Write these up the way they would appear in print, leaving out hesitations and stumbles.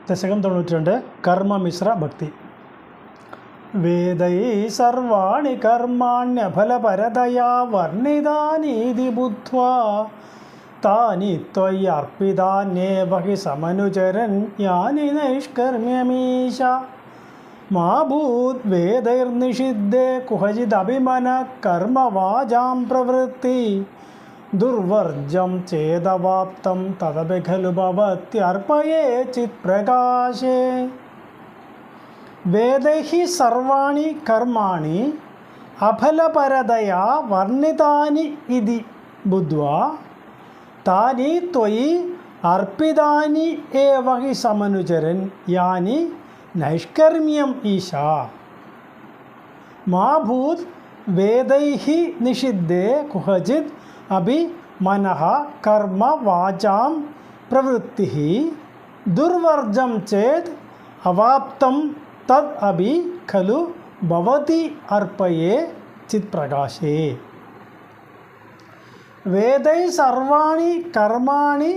ദശകം 92 കർമ്മമിശ്ര ഭക്തി. വേദൈ സർവാണി കർമാണ്യഫലപരതയാ വർണ്ണിതാനീതി ബുദ്ധ്വാ താനി ത്വയർപ്പിതാന്യേവ ഹി സമനുചരൻ യാനി നൈഷ്കർമ്യമീശ മാ ഭൂത് വേദൈർനിഷിദ്ധേ കുഹചിദഭിമന കർമ്മവാചാം പ്രവൃത്തി ദുർവർജം ചേദവാപ്തം തദപി ഖലു ഭവത്യർപ്പയേ ചിത്പ്രകാശേ. വേദൈഹി സർവാണി കർമാണി അഫലപരതയാ വർണ്ണിതാനി ഇതി ബുദ്ധ്വാ താനി ത്വയി അർപ്പിതാനി ഏവ ഹി സമനുചരൻ യാനി നൈഷ്കർമ്മ്യം ഈശ മാ ഭൂത് വേദൈഹി നിഷിദ്ധേ കുഹചിത് അഭി മനഃ കർമ്മ വാചാം പ്രവൃത്തി ദുർവർജം ചേത് അവാപ്തം തദ് അഭി ഖലു ഭവതി അർപ്പയേ ചിത്പ്രകാശേ. വേദൈ സർവാണി കർമാണി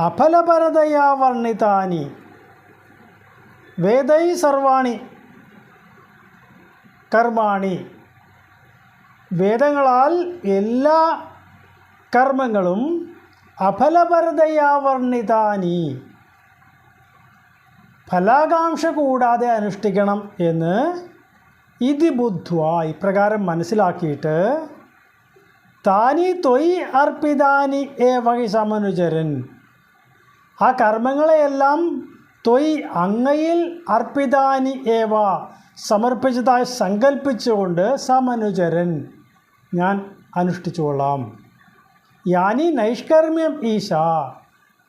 അഫലപരതയാ വർണ്ണിതാനി. വേദൈ സർവാണി കർമാണി, വേദങ്ങളാൽ എല്ലാ കർമ്മങ്ങളും അഫലപരതയാ വർണ്ണിതാനി, ഫലാകാംക്ഷ കൂടാതെ അനുഷ്ഠിക്കണം എന്ന് ഇതി ബുദ്ധ്വാ ഇപ്രകാരം മനസ്സിലാക്കിയിട്ട് താനി ത്വയി അർപ്പിതാനി ഏവ ഹി സമനുചരൻ, ആ കർമ്മങ്ങളെയെല്ലാം ത്വയി അങ്ങയിൽ അർപ്പിതാനി ഏവ സമർപ്പിച്ചതായി സങ്കല്പിച്ചുകൊണ്ട് സമനുചരൻ ഞാൻ അനുഷ്ഠിച്ചുകൊള്ളാം. യാനി നൈഷ്കർമ്മ്യം ഈശ,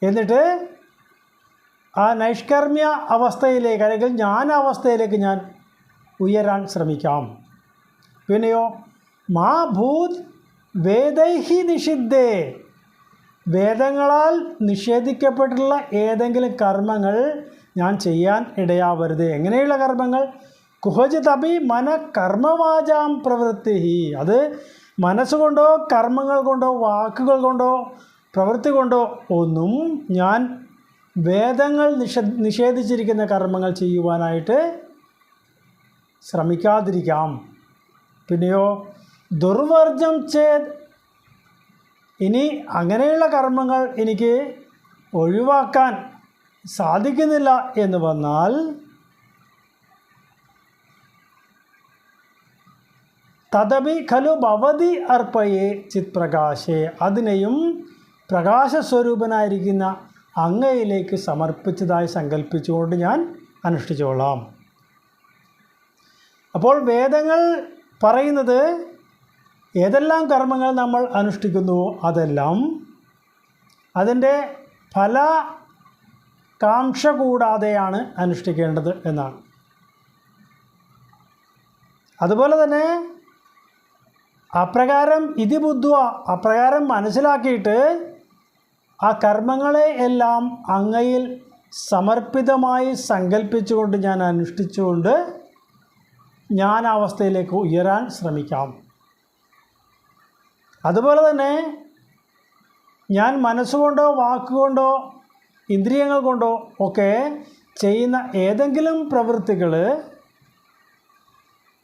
എന്നിട്ട് ആ നൈഷ്കർമ്മ്യ അവസ്ഥയിലേക്ക് അല്ലെങ്കിൽ ജ്ഞാനാവസ്ഥയിലേക്ക് ഞാൻ ഉയരാൻ ശ്രമിക്കാം. പിന്നെയോ മാ ഭൂത് വേദൈഹി നിഷിദ്ധേ, വേദങ്ങളാൽ നിഷേധിക്കപ്പെട്ടിട്ടുള്ള ഏതെങ്കിലും കർമ്മങ്ങൾ ഞാൻ ചെയ്യാൻ ഇടയാവരുത്. എങ്ങനെയുള്ള കർമ്മങ്ങൾ? കുഹചിതപി മന കർമ്മവാചാം പ്രവൃത്തി, അത് മനസ്സുകൊണ്ടോ കർമ്മങ്ങൾ കൊണ്ടോ വാക്കുകൾ കൊണ്ടോ പ്രവൃത്തി കൊണ്ടോ ഒന്നും ഞാൻ വേദങ്ങൾ നിഷേധിച്ചിരിക്കുന്ന കർമ്മങ്ങൾ ചെയ്യുവാനായിട്ട് ശ്രമിക്കാതിരിക്കാം. പിന്നെയോ ദുർവർജം ചേത്, ഇനി അങ്ങനെയുള്ള കർമ്മങ്ങൾ എനിക്ക് ഒഴിവാക്കാൻ സാധിക്കുന്നില്ല എന്ന് വന്നാൽ തദപി ഖലു ഭവതി അർപ്പയേ ചിത്പ്രകാശേ, അതിനെയും പ്രകാശസ്വരൂപനായിരിക്കുന്ന അങ്ങയിലേക്ക് സമർപ്പിച്ചതായി സങ്കല്പിച്ചുകൊണ്ട് ഞാൻ അനുഷ്ഠിച്ചോളാം. അപ്പോൾ വേദങ്ങൾ പറയുന്നത് ഏതെല്ലാം കർമ്മങ്ങൾ നമ്മൾ അനുഷ്ഠിക്കുന്നുവോ അതെല്ലാം അതിൻ്റെ ഫലകാംക്ഷ കൂടാതെയാണ് അനുഷ്ഠിക്കേണ്ടത് എന്നാണ്. അതുപോലെ തന്നെ അപ്രകാരം ഇതി ബുദ്ധ്വ, അപ്രകാരം മനസ്സിലാക്കിയിട്ട് ആ കർമ്മങ്ങളെ എല്ലാം അങ്ങയിൽ സമർപ്പിതമായി സങ്കല്പിച്ചുകൊണ്ട് ഞാൻ അനുഷ്ഠിച്ചുകൊണ്ട് ജ്ഞാനാവസ്ഥയിലേക്ക് ഉയരാൻ ശ്രമിക്കാം. അതുപോലെ തന്നെ ഞാൻ മനസ്സുകൊണ്ടോ വാക്കുകൊണ്ടോ ഇന്ദ്രിയങ്ങൾ കൊണ്ടോ ഒക്കെ ചെയ്യുന്ന ഏതെങ്കിലും പ്രവൃത്തികൾ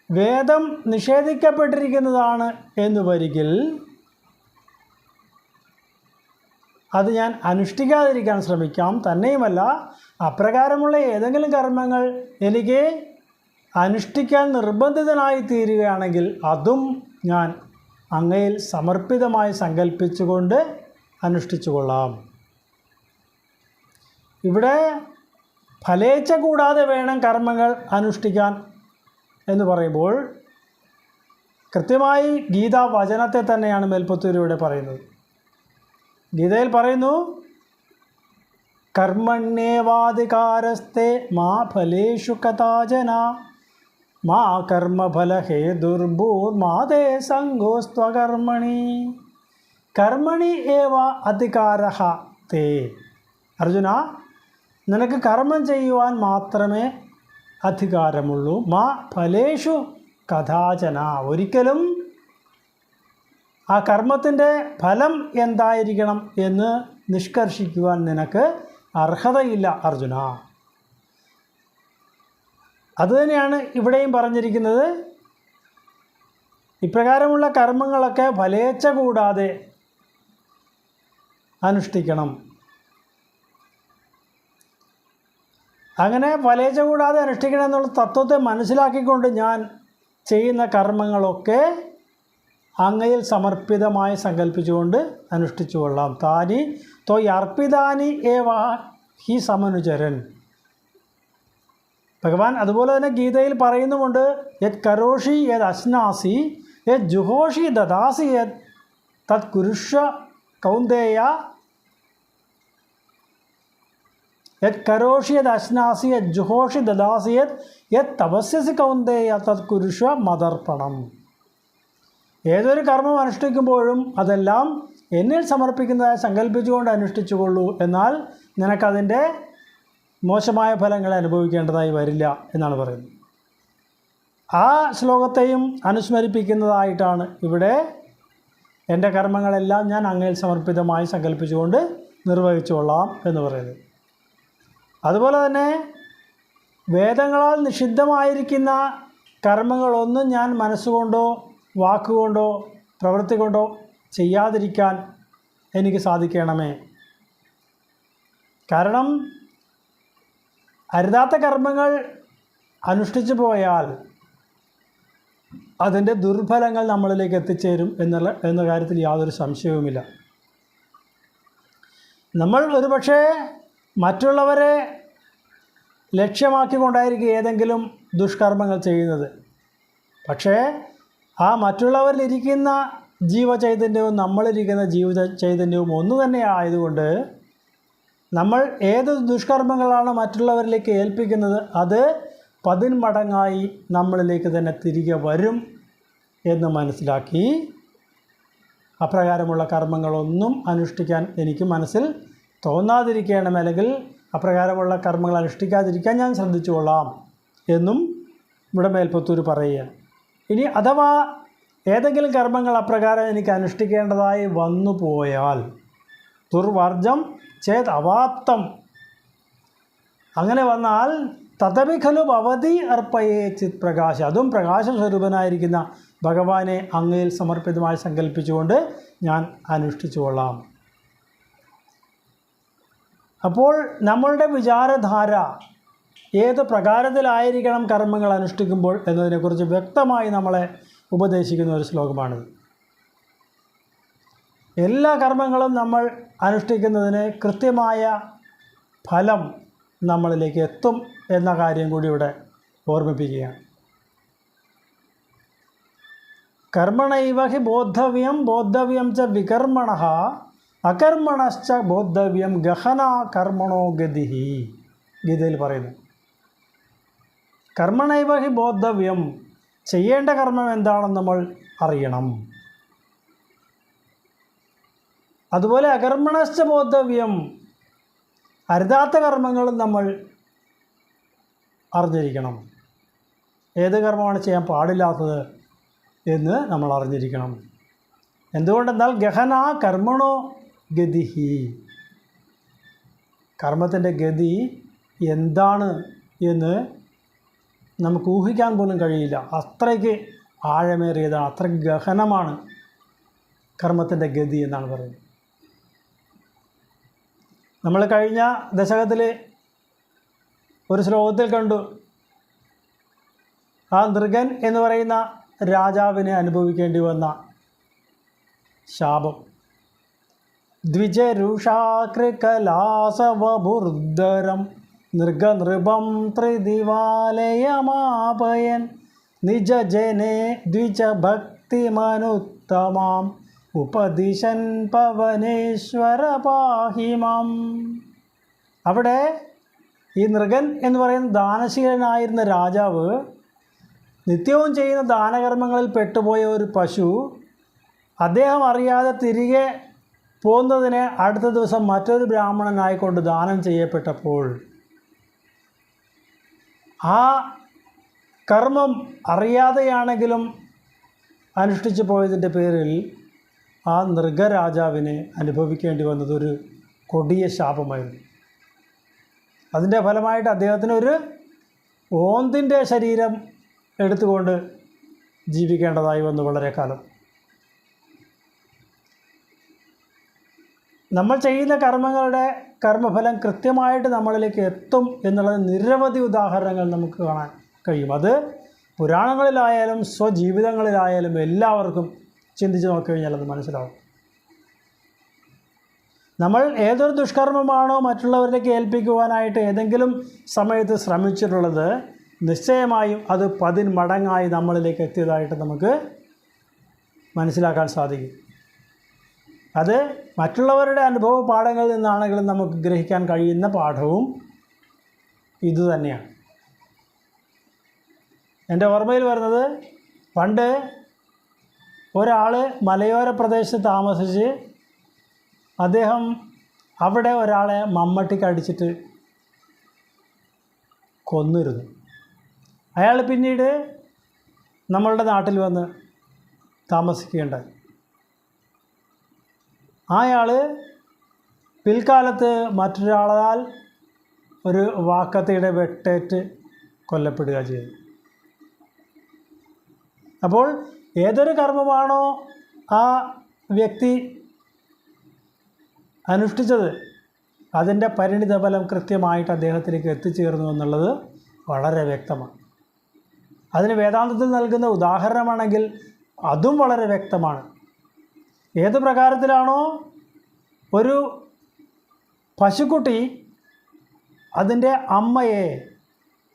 വേദം നിഷേധിക്കപ്പെട്ടിരിക്കുന്നതാണ് എന്ന് വരികിൽ അത് ഞാൻ അനുഷ്ഠിക്കാതിരിക്കാൻ ശ്രമിക്കാം. തന്നെയുമല്ല, അപ്രകാരമുള്ള ഏതെങ്കിലും കർമ്മങ്ങൾ എനിക്ക് അനുഷ്ഠിക്കാൻ നിർബന്ധിതനായി തീരുകയാണെങ്കിൽ അതും ഞാൻ അങ്ങയിൽ സമർപ്പിതമായി സങ്കല്പിച്ചുകൊണ്ട് അനുഷ്ഠിച്ചുകൊള്ളാം. ഇവിടെ ഫലേച്ഛ കൂടാതെ വേണം കർമ്മങ്ങൾ അനുഷ്ഠിക്കാൻ എന്ന് പറയുമ്പോൾ കൃത്യമായി ഗീതാ വചനത്തെ തന്നെയാണ് മേൽപ്പത്തൂരിവിടെ പറയുന്നത്. ഗീതയിൽ പറയുന്നു, കർമ്മണ്യേവാധികാരസ്തേ മാ ഫലേഷു കഥാചന മാ കർമ്മഫല ഹേതുർഭൂർമാതേ സംഗോസ്ത്വകർമ്മണി കർമ്മണി ഏവ അധികാരഃ തേ. അർജുന, നിനക്ക് കർമ്മം ചെയ്യുവാൻ മാത്രമേ അധികാരമുള്ളൂ. മാ ഫലേഷു കഥാചന, ഒരിക്കലും ആ കർമ്മത്തിൻ്റെ ഫലം എന്തായിരിക്കണം എന്ന് നിഷ്കർഷിക്കുവാൻ നിനക്ക് അർഹതയില്ല അർജുന. അതുതന്നെയാണ് ഇവിടെയും പറഞ്ഞിരിക്കുന്നത്. ഇപ്രകാരമുള്ള കർമ്മങ്ങളൊക്കെ ഫലേച്ഛ കൂടാതെ അനുഷ്ഠിക്കണം. അങ്ങനെ ഫലേച്ഛ കൂടാതെ അനുഷ്ഠിക്കണം എന്നുള്ള തത്വത്തെ മനസ്സിലാക്കിക്കൊണ്ട് ഞാൻ ചെയ്യുന്ന കർമ്മങ്ങളൊക്കെ അങ്ങയിൽ സമർപ്പിതമായി സങ്കല്പിച്ചുകൊണ്ട് അനുഷ്ഠിച്ചു കൊള്ളാം. താനി ത്വയി അർപ്പിതാനി ഏവ ഹി സമനുചരൻ. ഭഗവാൻ അതുപോലെ തന്നെ ഗീതയിൽ പറയുന്നുമുണ്ട്, യത് കരോഷി യത് അശ്നാസി യത് ജുഹോഷി ദദാസി യത് തത് കുരുഷ കൗന്ദേയ. യത് കരോഷി യത് അശ്നാസി യത് ജുഹോഷി ദദാസി യത് തപസ്യസി കൗന്ദേയ തത് കുരുഷ മദർപ്പണം. ഏതൊരു കർമ്മം അനുഷ്ഠിക്കുമ്പോഴും അതെല്ലാം എന്നിൽ സമർപ്പിക്കുന്നതായി സങ്കല്പിച്ചുകൊണ്ട് അനുഷ്ഠിച്ചുകൊള്ളൂ, എന്നാൽ നിനക്കതിൻ്റെ മോശമായ ഫലങ്ങളെ അനുഭവിക്കേണ്ടതായി വരില്ല എന്നാണ് പറയുന്നത്. ആ ശ്ലോകത്തെയും അനുസ്മരിപ്പിക്കുന്നതായിട്ടാണ് ഇവിടെ എൻ്റെ കർമ്മങ്ങളെല്ലാം ഞാൻ അങ്ങയിൽ സമർപ്പിതമായി സങ്കല്പിച്ചുകൊണ്ട് നിർവഹിച്ചു കൊള്ളാം എന്ന് പറയുന്നത്. അതുപോലെ തന്നെ വേദങ്ങളാൽ നിഷിദ്ധമായിരിക്കുന്ന കർമ്മങ്ങളൊന്നും ഞാൻ മനസ്സുകൊണ്ടോ വാക്കുകൊണ്ടോ പ്രവൃത്തി കൊണ്ടോ ചെയ്യാതിരിക്കാൻ എനിക്ക് സാധിക്കണമേ. കാരണം അരുതാത്ത കർമ്മങ്ങൾ അനുഷ്ഠിച്ചു പോയാൽ അതിൻ്റെ ദുർഫലങ്ങൾ നമ്മളിലേക്ക് എത്തിച്ചേരും എന്ന കാര്യത്തിൽ യാതൊരു സംശയവുമില്ല. നമ്മൾ ഒരുപക്ഷെ മറ്റുള്ളവരെ ലക്ഷ്യമാക്കിക്കൊണ്ടായിരിക്കും ഏതെങ്കിലും ദുഷ്കർമ്മങ്ങൾ ചെയ്യുന്നത്. പക്ഷേ ആ മറ്റുള്ളവരിലിരിക്കുന്ന ജീവചൈതന്യവും നമ്മളിരിക്കുന്ന ജീവിത ചൈതന്യവും ഒന്നു തന്നെ ആയതുകൊണ്ട് നമ്മൾ ഏത് ദുഷ്കർമ്മങ്ങളാണ് മറ്റുള്ളവരിലേക്ക് ഏൽപ്പിക്കുന്നത് അത് 10 മടങ്ങായി നമ്മളിലേക്ക് തന്നെ തിരികെ വരും എന്ന് മനസ്സിലാക്കി അപ്രകാരമുള്ള കർമ്മങ്ങളൊന്നും അനുഷ്ഠിക്കാൻ എനിക്ക് മനസ്സിൽ തോന്നാതിരിക്കണം, അല്ലെങ്കിൽ അപ്രകാരമുള്ള കർമ്മങ്ങൾ അനുഷ്ഠിക്കാതിരിക്കാൻ ഞാൻ ശ്രദ്ധിച്ചു കൊള്ളാം എന്നും ഇവിടെ മേൽപ്പത്തൂർ പറയുകയാണ്. ഇനി അഥവാ ഏതെങ്കിലും കർമ്മങ്ങൾ അപ്രകാരം എനിക്ക് അനുഷ്ഠിക്കേണ്ടതായി വന്നു പോയാൽ ദുർവർജം ചേത് അവാപ്തം, അങ്ങനെ വന്നാൽ തഥപി ഖലു ഭവതി അർപ്പയേ ചിത് പ്രകാശ, അതും പ്രകാശസ്വരൂപനായിരിക്കുന്ന ഭഗവാനെ അങ്ങയിൽ സമർപ്പിതമായി സങ്കല്പിച്ചുകൊണ്ട് ഞാൻ അനുഷ്ഠിച്ചു കൊള്ളാം. അപ്പോൾ നമ്മളുടെ വിചാരധാര ഏത് പ്രകാരത്തിലായിരിക്കണം കർമ്മങ്ങൾ അനുഷ്ഠിക്കുമ്പോൾ എന്നതിനെക്കുറിച്ച് വ്യക്തമായി നമ്മളെ ഉപദേശിക്കുന്ന ഒരു ശ്ലോകമാണിത്. എല്ലാ കർമ്മങ്ങളും നമ്മൾ അനുഷ്ഠിക്കുന്നതിന് കൃത്യമായ ഫലം നമ്മളിലേക്ക് എത്തും എന്ന കാര്യം കൂടി ഇവിടെ ഓർമ്മിപ്പിക്കുകയാണ്. കർമ്മണൈവ ഹി ബോദ്ധവ്യം ബോദ്ധവ്യം ച വികർമ്മണഃ അകർമ്മണശ്ച ബോദ്ധവ്യം ഗഹന കർമ്മണോ ഗതി. ഗീതയിൽ പറയുന്നു, കർമ്മണൈവ ഹി ബോദ്ധവ്യം, ചെയ്യേണ്ട കർമ്മം എന്താണെന്ന് നമ്മൾ അറിയണം. അതുപോലെ അകർമ്മണശ്ച ബോദ്ധവ്യം, അരുതാത്ത കർമ്മങ്ങളും നമ്മൾ അറിഞ്ഞിരിക്കണം. ഏത് കർമ്മമാണ് ചെയ്യാൻ പാടില്ലാത്തത് എന്ന് നമ്മൾ അറിഞ്ഞിരിക്കണം. എന്തുകൊണ്ടെന്നാൽ ഗഹന കർമ്മണോ ഗതിഹി, കർമ്മത്തിൻ്റെ ഗതി എന്താണ് എന്ന് നമുക്ക് ഊഹിക്കാൻ പോലും കഴിയില്ല. അത്രയ്ക്ക് ആഴമേറിയതാണ്, അത്രയ്ക്ക് ഗഹനമാണ് കർമ്മത്തിൻ്റെ ഗതി എന്നാണ് പറയുന്നത്. നമ്മൾ കഴിഞ്ഞ ദശകത്തിൽ ഒരു ശ്ലോകത്തിൽ കണ്ടു, ആ നൃഗൻ എന്ന് പറയുന്ന രാജാവിന് അനുഭവിക്കേണ്ടി വന്ന ശാപം. ദ്വിജരുഷാകൃകലാസവബുർദ്ധരം നൃഗനൃപം ത്രിദിവാലയമാപയൻ നിജജനെ ദ്വിജഭക്തിമനുത്തമാം ഉപദിശൻ പവനേശ്വര പാഹിമാം. അവിടെ ഈ നൃഗൻ എന്ന് പറയുന്ന ദാനശീലനായിരുന്ന രാജാവ് നിത്യവും ചെയ്യുന്ന ദാനകർമ്മങ്ങളിൽ പെട്ടുപോയ ഒരു പശു അദ്ദേഹം അറിയാതെ തിരികെ പോകുന്നതിന് അടുത്ത ദിവസം മറ്റൊരു ബ്രാഹ്മണനായിക്കൊണ്ട് ദാനം ചെയ്യപ്പെട്ടപ്പോൾ ആ കർമ്മം അറിയാതെയാണെങ്കിലും അനുഷ്ഠിച്ചു പോയതിൻ്റെ പേരിൽ ആ നൃഗരാജാവിന് അനുഭവിക്കേണ്ടി വന്നതൊരു കൊടിയ ശാപമായിരുന്നു. അതിൻ്റെ ഫലമായിട്ട് അദ്ദേഹത്തിന് ഒരു ഓന്തിൻ്റെ ശരീരം എടുത്തുകൊണ്ട് ജീവിക്കേണ്ടതായി വന്നു വളരെ കാലം. നമ്മൾ ചെയ്യുന്ന കർമ്മങ്ങളുടെ കർമ്മഫലം കൃത്യമായിട്ട് നമ്മളിലേക്ക് എത്തും എന്നുള്ള നിരവധി ഉദാഹരണങ്ങൾ നമുക്ക് കാണാൻ കഴിയും. അത് പുരാണങ്ങളിലായാലും സ്വജീവിതങ്ങളിലായാലും എല്ലാവർക്കും ചിന്തിച്ച് നോക്കിക്കഴിഞ്ഞാൽ അത് മനസ്സിലാവും. നമ്മൾ ഏതൊരു ദുഷ്കർമ്മമാണോ മറ്റുള്ളവരിലേക്ക് ഏൽപ്പിക്കുവാനായിട്ട് ഏതെങ്കിലും സമയത്ത് ശ്രമിച്ചിട്ടുള്ളത്, നിശ്ചയമായും അത് 10 മടങ്ങായി നമ്മളിലേക്ക് എത്തിയതായിട്ട് നമുക്ക് മനസ്സിലാക്കാൻ സാധിക്കും. അത് മറ്റുള്ളവരുടെ അനുഭവ പാഠങ്ങളിൽ നിന്നാണെങ്കിലും നമുക്ക് ഗ്രഹിക്കാൻ കഴിയുന്ന പാഠവും ഇതുതന്നെയാണ്. എൻ്റെ ഓർമ്മയിൽ വരുന്നത്, പണ്ട് ഒരാൾ മലയോര പ്രദേശത്ത് താമസിച്ച് അദ്ദേഹം അവിടെ ഒരാളെ മമ്മട്ടിക്ക് അടിച്ചിട്ട് കൊന്നിരുന്നു. അയാൾ പിന്നീട് നമ്മളുടെ നാട്ടിൽ വന്ന് താമസിക്കുകയുണ്ടായി. അയാൾ പിൽക്കാലത്ത് മറ്റൊരാളാൽ ഒരു വാക്കത്തിയുടെ വെട്ടേറ്റ് കൊല്ലപ്പെടുക ചെയ്തു. അപ്പോൾ ഏതൊരു കർമ്മമാണോ ആ വ്യക്തി അനുഷ്ഠിച്ചത്, അതിൻ്റെ പരിണിതഫലം കൃത്യമായിട്ട് അദ്ദേഹത്തിലേക്ക് എത്തിച്ചേർന്നു എന്നുള്ളത് വളരെ വ്യക്തമാണ്. അതിന് വേദാന്തത്തിൽ നൽകുന്ന ഉദാഹരണമാണെങ്കിൽ അതും വളരെ വ്യക്തമാണ്. ഏത് പ്രകാരത്തിലാണോ ഒരു പശുക്കുട്ടി അതിൻ്റെ അമ്മയെ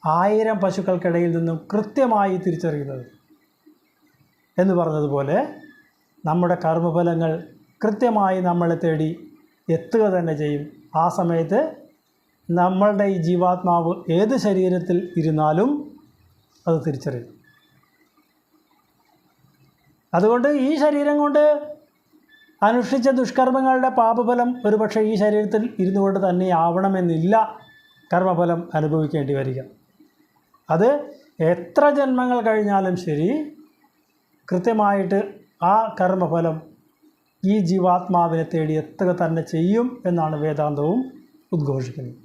1000 പശുക്കൾക്കിടയിൽ നിന്നും കൃത്യമായി തിരിച്ചറിയുന്നത് എന്ന് പറഞ്ഞതുപോലെ, നമ്മുടെ കർമ്മഫലങ്ങൾ കൃത്യമായി നമ്മളെ തേടി എത്തുക തന്നെ ചെയ്യും. ആ സമയത്ത് നമ്മളുടെ ഈ ജീവാത്മാവ് ഏത് ശരീരത്തിൽ ഇരുന്നാലും അത് തിരിച്ചറിയും. അതുകൊണ്ട് ഈ ശരീരം കൊണ്ട് അനുഷ്ഠിച്ച ദുഷ്കർമ്മങ്ങളുടെ പാപഫലം ഒരുപക്ഷെ ഈ ശരീരത്തിൽ ഇരുന്നു കൊണ്ട് തന്നെ ആവണമെന്നില്ല കർമ്മഫലം അനുഭവിക്കേണ്ടി വരിക. അത് എത്ര ജന്മങ്ങൾ കഴിഞ്ഞാലും ശരി, കൃത്യമായിട്ട് ആ കർമ്മഫലം ഈ ജീവാത്മാവിനെ തേടി എത്തുക തന്നെ ചെയ്യും എന്നാണ് വേദാന്തവും ഉദ്ഘോഷിക്കുന്നത്.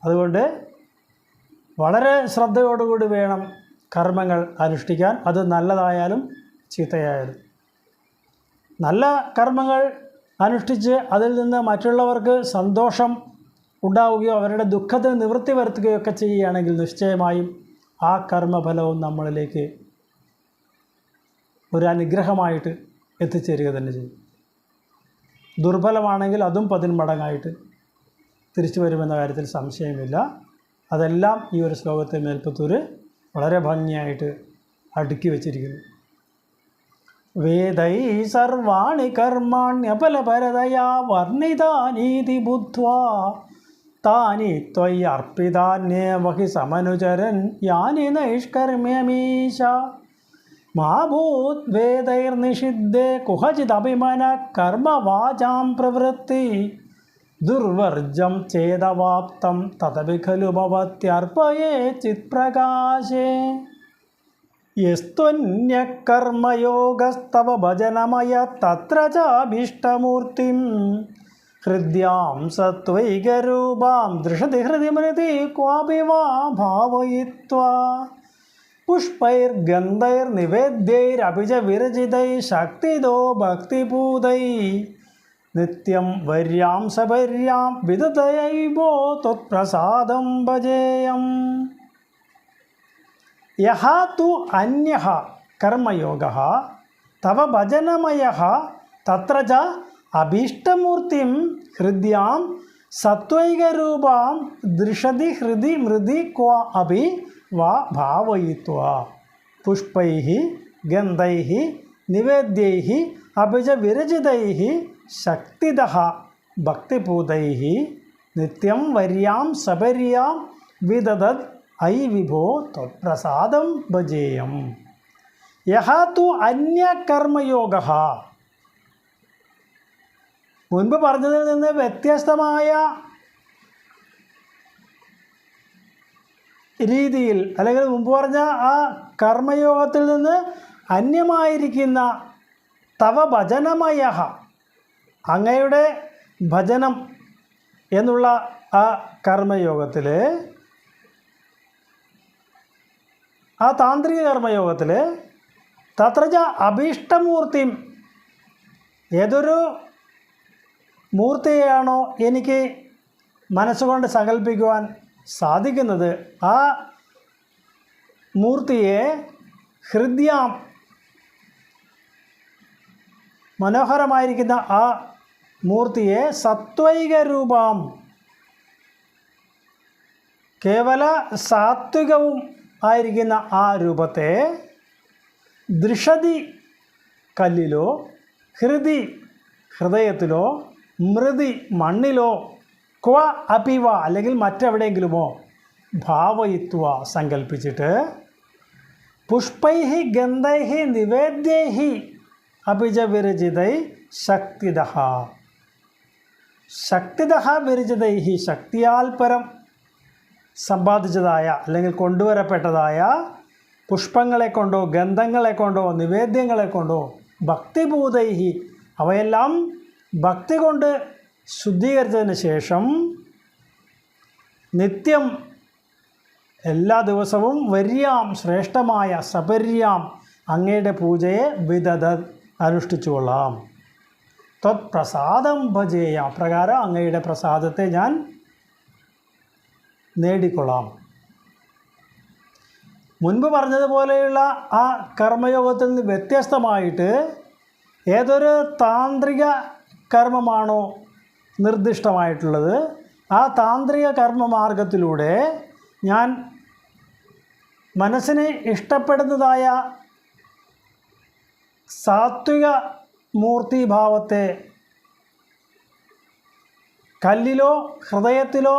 അതുകൊണ്ട് വളരെ ശ്രദ്ധയോടുകൂടി വേണം കർമ്മങ്ങൾ അനുഷ്ഠിക്കാൻ. അത് നല്ലതായാലും ചീത്തയായാലും. നല്ല കർമ്മങ്ങൾ അനുഷ്ഠിച്ച് അതിൽ നിന്ന് മറ്റുള്ളവർക്ക് സന്തോഷം ഉണ്ടാവുകയോ അവരുടെ ദുഃഖത്തിന് നിവൃത്തി വരുത്തുകയോ ഒക്കെ ചെയ്യുകയാണെങ്കിൽ നിശ്ചയമായും ആ കർമ്മഫലവും നമ്മളിലേക്ക് ഒരു അനുഗ്രഹമായിട്ട് എത്തിച്ചേരുക തന്നെ ചെയ്യും. ദുർബലമാണെങ്കിൽ അതും 10 മടങ്ങായിട്ട് തിരിച്ചു വരുമെന്ന കാര്യത്തിൽ സംശയമില്ല. അതെല്ലാം ഈ ഒരു ശ്ലോകത്തെ മേൽപ്പത്തൂർ വളരെ ഭംഗിയായിട്ട് അടുക്കി വച്ചിരിക്കുന്നു. വേദൈ സർവാണി കർമാണ്യഫലപരതയാ വർണ്ണിതാനീതി ബുദ്ധ്വാ താനി ത്വയർപ്പിതാന്യേവ ഹി സമനുചരൻ യാനി നൈഷ്കർമ്യമീശ മാ ഭൂത് വേദൈർനിഷിദ്ധേ കുഹചിദഭിമന കർമ്മവാചാം പ്രവൃത്തി ദുർവർജം ചേതവാപ്തം തദപി ഖലു ഭവത്യർപ്പയേ ചിത്പ്രകാശേ യസ്ത്വന്യകർമ്മയോഗസ്തവ ഭജനമയ തത്ര ചാഭീഷ്ടമൂർത്തിം ഹൃദ്യാം സത്വൈകരൂപാം ദൃശതി ഹൃദി മൃതി ക്വാപി വാ ഭാവയിത്വാ പുഷ്പൈർഗന്ധൈർനിവേദ്യൈരപി ച വിരചിതൈ ശക്തിദോ ഭക്തിപൂതൈ നിത്യം വര്യാം സപര്യാം വിദതയൈവോ ത്വത്പ്രസാദം ഭജേയം. യഹ തു അന്യഃ കർമ്മയോഗഃ തവ ഭജനമയഃ തത്ര ച അഭീഷ്ടമൂർത്തിം ഹൃദ്യാം സത്വൈകരൂപാം ദൃശതി ഹൃദി മൃതി ക്വ അപി വാ ഭാവയിത്വാ പുഷ്പൈഃ ഗന്ധൈഃ നിവേദ്യൈഃ അപി ച വിരചിതൈഃ ശക്തിദഃ ഭക്തിപൂതൈഃ നിത്യം വര്യാം സപര്യാം വിദദത് ഐ വിഭോ ത്വത്പ്രസാദം ഭജേയം. യഹ തു അന്യകർമ്മയോഗഃ, മുൻപ് പറഞ്ഞതിൽ നിന്ന് വ്യത്യസ്തമായ രീതിയിൽ, അല്ലെങ്കിൽ മുമ്പ് പറഞ്ഞ ആ കർമ്മയോഗത്തിൽ നിന്ന് അന്യമായിരിക്കുന്ന തവ ഭജനമയഃ, അങ്ങയുടെ ഭജനം എന്നുള്ള ആ കർമ്മയോഗത്തിൽ ആ താന്ത്രിക കർമ്മയോഗത്തിൽ തത്രജ അഭീഷ്ടമൂർത്തിയും, ഏതൊരു മൂർത്തിയെയാണോ എനിക്ക് മനസ്സുകൊണ്ട് സങ്കല്പിക്കുവാൻ സാധിക്കുന്നത്, ആ മൂർത്തിയെ ഹൃദ്യാം, മനോഹരമായിരിക്കുന്ന ആ മൂർത്തിയെ സത്വൈക രൂപം, കേവല സാത്വികവും ആയിരിക്കുന്ന ആ രൂപത്തെ ദൃശതി കല്ലിലോ, ഹൃദി ഹൃദയത്തിലോ, മൃതി മണ്ണിലോ, ക്വ അപിവ അല്ലെങ്കിൽ മറ്റെവിടെയെങ്കിലുമോ ഭാവയിത്വ സങ്കല്പിച്ചിട്ട് പുഷ്പൈഹി ഗന്ധൈഹി നിവേദ്യൈഹി അഭിജ വിരചിതൈ ശക്തിദഃ, ശക്തിദഃ വിരചിതൈഹി, ശക്തിയാൽ പരം സമ്പാദിച്ചതായ അല്ലെങ്കിൽ കൊണ്ടുവരപ്പെട്ടതായ പുഷ്പങ്ങളെ കൊണ്ടോ ഗന്ധങ്ങളെ കൊണ്ടോ നിവേദ്യങ്ങളെ കൊണ്ടോ ഭക്തിഭൂതൈഹി, അവയെല്ലാം ഭക്തി കൊണ്ട് ശുദ്ധീകരിച്ചതിന് ശേഷം നിത്യം എല്ലാ ദിവസവും വര്യാം, ശ്രേഷ്ഠമായ സപര്യാം അങ്ങയുടെ പൂജയെ വിദധ അനുഷ്ഠിച്ചു കൊള്ളാം. ത്വത് പ്രസാദം ഭജേയ, പ്രകാരം അങ്ങയുടെ പ്രസാദത്തെ ഞാൻ നേടിക്കൊള്ളാം. മുൻപ് പറഞ്ഞതുപോലെയുള്ള ആ കർമ്മയോഗത്തിൽ നിന്ന് വ്യത്യസ്തമായിട്ട് ഏതൊരു താന്ത്രിക കർമ്മമാണോ നിർദ്ദിഷ്ടമായിട്ടുള്ളത്, ആ താന്ത്രിക കർമ്മമാർഗത്തിലൂടെ ഞാൻ മനസ്സിന് ഇഷ്ടപ്പെടുന്നതായ സാത്വിക മൂർത്തിഭാവത്തെ കല്ലിലോ ഹൃദയത്തിലോ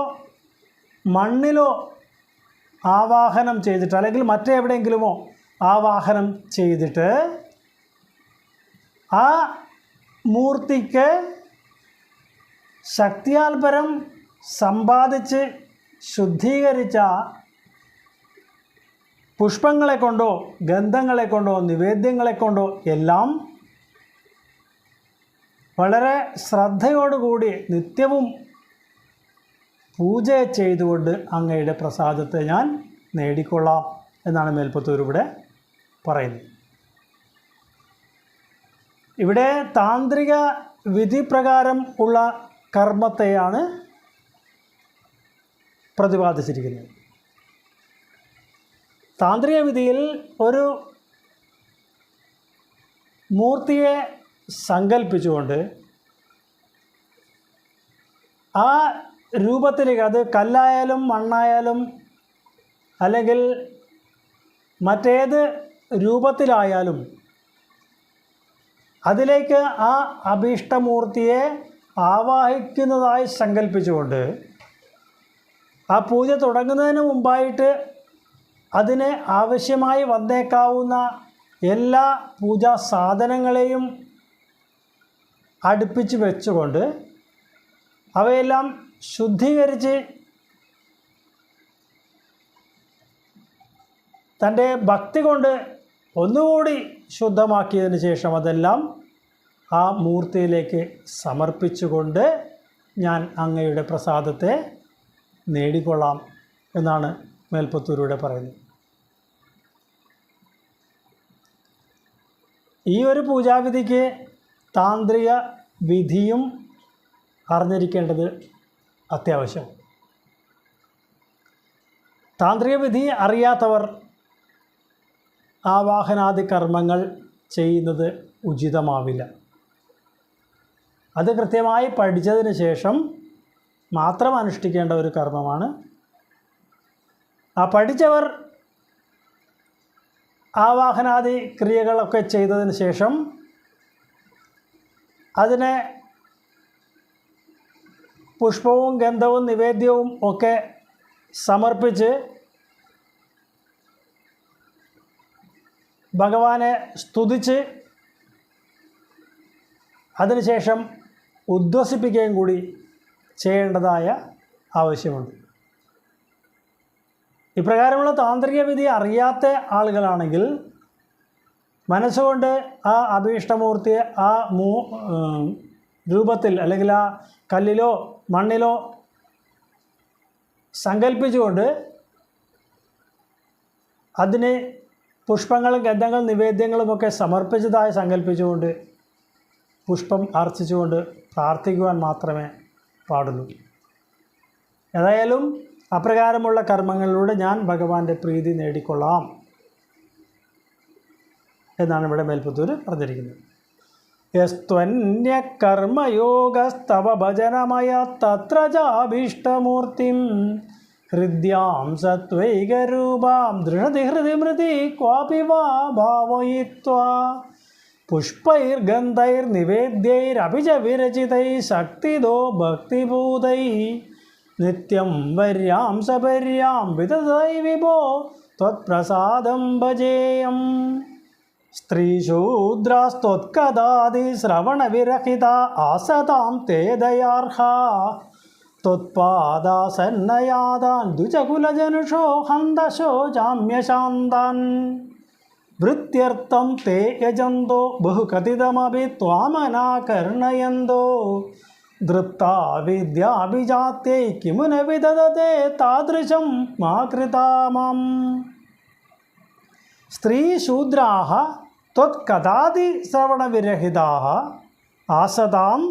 മണ്ണിലോ ആവാഹനം ചെയ്തിട്ട് അല്ലെങ്കിൽ മറ്റെവിടെയെങ്കിലുമോ ആവാഹനം ചെയ്തിട്ട് ആ മൂർത്തിക്ക് ശക്തിയാൽ പരം സമ്പാദിച്ച് ശുദ്ധീകരിച്ച പുഷ്പങ്ങളെ കൊണ്ടോ ഗന്ധങ്ങളെ കൊണ്ടോ നിവേദ്യങ്ങളെ കൊണ്ടോ എല്ലാം വളരെ ശ്രദ്ധയോടുകൂടി നിത്യവും പൂജ ചെയ്തുകൊണ്ട് അങ്ങയുടെ പ്രസാദത്തെ ഞാൻ നേടിക്കൊള്ളാം എന്നാണ് മേൽപ്പത്തൂർ ഇവിടെ പറയുന്നത്. ഇവിടെ താന്ത്രിക വിധിപ്രകാരം ഉള്ള കർമ്മത്തെയാണ് പ്രതിപാദിച്ചിരിക്കുന്നത്. താന്ത്രിക വിധിയിൽ ഒരു മൂർത്തിയെ സങ്കല്പിച്ചുകൊണ്ട് ആ രൂപത്തിലേക്ക്, അത് കല്ലായാലും മണ്ണായാലും അല്ലെങ്കിൽ മറ്റേത് രൂപത്തിലായാലും അതിലേക്ക് ആ അഭീഷ്ടമൂർത്തിയെ ആവാഹിക്കുന്നതായി സങ്കല്പിച്ചുകൊണ്ട് ആ പൂജ തുടങ്ങുന്നതിന് മുമ്പായിട്ട് അതിന് ആവശ്യമായി വന്നേക്കാവുന്ന എല്ലാ പൂജാ സാധനങ്ങളെയും അടുപ്പിച്ച് വെച്ചുകൊണ്ട് അവയെല്ലാം ശുദ്ധീകരിച്ച് തൻ്റെ ഭക്തി കൊണ്ട് ഒന്നുകൂടി ശുദ്ധമാക്കിയതിന് ശേഷം അതെല്ലാം ആ മൂർത്തിയിലേക്ക് സമർപ്പിച്ചുകൊണ്ട് ഞാൻ അങ്ങയുടെ പ്രസാദത്തെ നേടിക്കൊള്ളാം എന്നാണ് മേൽപ്പത്തൂരിലൂടെ പറയുന്നത്. ഈ ഒരു പൂജാവിധിക്ക് താന്ത്രിക വിധിയും അറിഞ്ഞിരിക്കേണ്ടത് അത്യാവശ്യം. താന്ത്രിക വിധി അറിയാത്തവർ ആവാഹനാദി കർമ്മങ്ങൾ ചെയ്യുന്നത് ഉചിതമാവില്ല. അത് കൃത്യമായി പഠിച്ചതിന് ശേഷം മാത്രം അനുഷ്ഠിക്കേണ്ട ഒരു കർമ്മമാണ്. ആ പഠിച്ചവർ ആവാഹനാദി ക്രിയകളൊക്കെ ചെയ്തതിന് ശേഷം അതിനെ പുഷ്പവും ഗന്ധവും നിവേദ്യവും ഒക്കെ സമർപ്പിച്ച് ഭഗവാനെ സ്തുതിച്ച് അതിനുശേഷം ഉദ്വസിപ്പിക്കുകയും കൂടി ചെയ്യേണ്ടതായ ആവശ്യമുണ്ട്. ഇപ്രകാരമുള്ള താന്ത്രിക വിധി അറിയാത്ത ആളുകളാണെങ്കിൽ മനസ്സുകൊണ്ട് ആ അഭീഷ്ടമൂർത്തിയെ ആ രൂപത്തിൽ അല്ലെങ്കിൽ ആ കല്ലിലോ മണ്ണിലോ സങ്കല്പിച്ചുകൊണ്ട് അതിന് പുഷ്പങ്ങളും ഗന്ധങ്ങളും നിവേദ്യങ്ങളുമൊക്കെ സമർപ്പിച്ചതായി സങ്കല്പിച്ചുകൊണ്ട് പുഷ്പം അർച്ചിച്ചുകൊണ്ട് പ്രാർത്ഥിക്കുവാൻ മാത്രമേ പാടുള്ളൂ. ഏതായാലും അപ്രകാരമുള്ള കർമ്മങ്ങളിലൂടെ ഞാൻ ഭഗവാന്റെ പ്രീതി നേടിക്കൊള്ളാം എന്നാണ് ഇവിടെ മേൽപ്പത്തൂർ പറഞ്ഞിരിക്കുന്നത്. യസ്ത്വന്യകർമ്മയോഗസ്തവ ഭജനമയ തത്ര ചാഭീഷ്ടമൂർത്തിം ഹൃദ്യാം സത്വൈകരൂപാം ദൃഢതി ഹൃദി മൃതി ക്വാപി വാ ഭാവയിത്വാ പുഷ്പൈർഗന്ധൈർനിവേദ്യൈരപി ച വിരചിതൈ ശക്തിദോ ഭക്തിഭൂതൈ നിത്യം വര്യാം സപര്യാം വിതതൈ വിഭോ ത്വത്പ്രസാദം ഭജേയം. സ്ത്രീശൂദ്രാസ്ത്വത്കദാദി ശ്രവണവിരഹിത ആസതാം തേ ദയാർഹാ ത്വത്പാദാസന്നയാദാൻ ദ്വിജകുലജനുഷോ ഹന്തശോചാമ്യശാന്താൻ വൃത്യർത്ഥം തേ യജന്തോ ബഹുകഥിതമപി ത്വാമനാകർണയന്തോ ദൃപ്താ വിദ്യാഭിജാത്യൈ കിമുന വിദദതേ താദൃശം മാ കൃതാമാം. സ്ത്രീശൂദ്രാः ത്വത്കഥാതി ശ്രവണവിരഹിതാः ആസതാം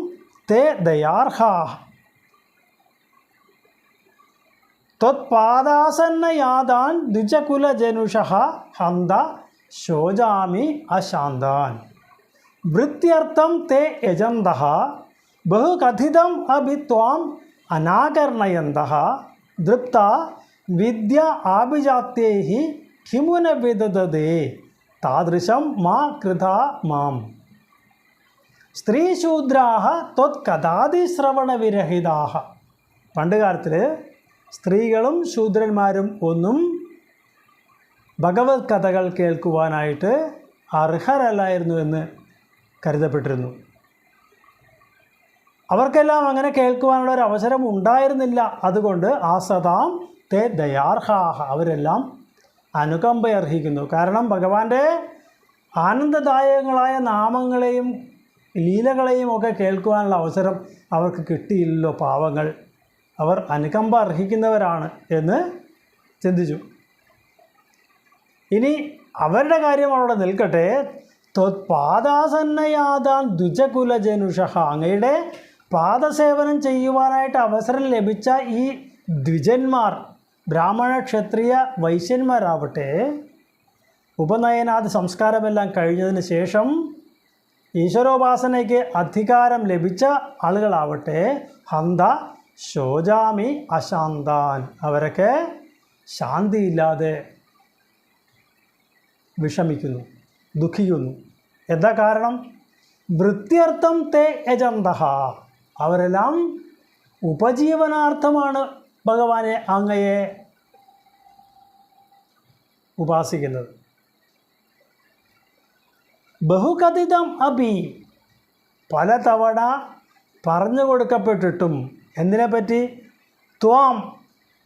തേ ദയാർഹാः ത്വത്പാദാസന്നയാദാൻ ദ്വിജകുലജനുഷഃ ഹന്ത ശോചാമി അശാന്താൻ വൃത്യർത്ഥം തേ യജന്തഃ ബഹുകഥിതം അഭി ത്വാം അനാകർണയന്തഃ ദൃപ്ത വിദ്യ ആഭിജാത്യൈഃ കിമുന വിദദതേ താദൃശം മാ കൃതാ മാം. സ്ത്രീശൂദ്രാः ത്വത്കഥാതിശ്രവണവിരഹിതാः. പണ്ടുകാലത്തിൽ സ്ത്രീകളും ശൂദ്രന്മാരും ഒന്നും ഭഗവത് കഥകൾ കേൾക്കുവാനായിട്ട് അർഹരല്ലായിരുന്നു എന്ന് കരുതപ്പെട്ടിരുന്നു. അവർക്കെല്ലാം അങ്ങനെ കേൾക്കുവാനുള്ള ഒരു അവസരം ഉണ്ടായിരുന്നില്ല. അതുകൊണ്ട് ആസതാം തേ ദയാർഹാഹ, അവരെല്ലാം അനുകമ്പയർഹിക്കുന്നു. കാരണം ഭഗവാന്റെ ആനന്ദദായകങ്ങളായ നാമങ്ങളെയും ലീലകളെയും ഒക്കെ കേൾക്കുവാനുള്ള അവസരം അവർക്ക് കിട്ടിയില്ലല്ലോ. പാവങ്ങൾ, അവർ അനുകമ്പ അർഹിക്കുന്നവരാണ് എന്ന് ചിന്തിച്ചു. ഇനി അവരുടെ കാര്യം അവിടെ നിൽക്കട്ടെ. ത്വത്പാദാസന്നയാദാൻ ദ്വിജകുലജനുഷഃ, അങ്ങയുടെ പാദസേവനം ചെയ്യുവാനായിട്ട് അവസരം ലഭിച്ച ഈ ദ്വിജന്മാർ, ബ്രാഹ്മണ ക്ഷത്രിയ വൈശ്യന്മാരാവട്ടെ, ഉപനയനാദി സംസ്കാരമെല്ലാം കഴിഞ്ഞതിന് ശേഷം ഈശ്വരോപാസനയ്ക്ക് അധികാരം ലഭിച്ച ആളുകളാവട്ടെ, ഹന്ത ശോചാമി അശാന്താൻ, അവരൊക്കെ ശാന്തിയില്ലാതെ വിഷമിക്കുന്നു, ദുഃഖിക്കുന്നു. എന്താ കാരണം? വൃത്യർത്ഥം തേ യജന്തഃ, അവരെല്ലാം ഉപജീവനാർത്ഥമാണ് ഭഗവാനെ അങ്ങയെ ഉപാസിക്കുന്നത്. ബഹുകഥിതം അപി, പലതവണ പറഞ്ഞു കൊടുക്കപ്പെട്ടിട്ടും എന്തിനെപ്പറ്റി? ത്വാം,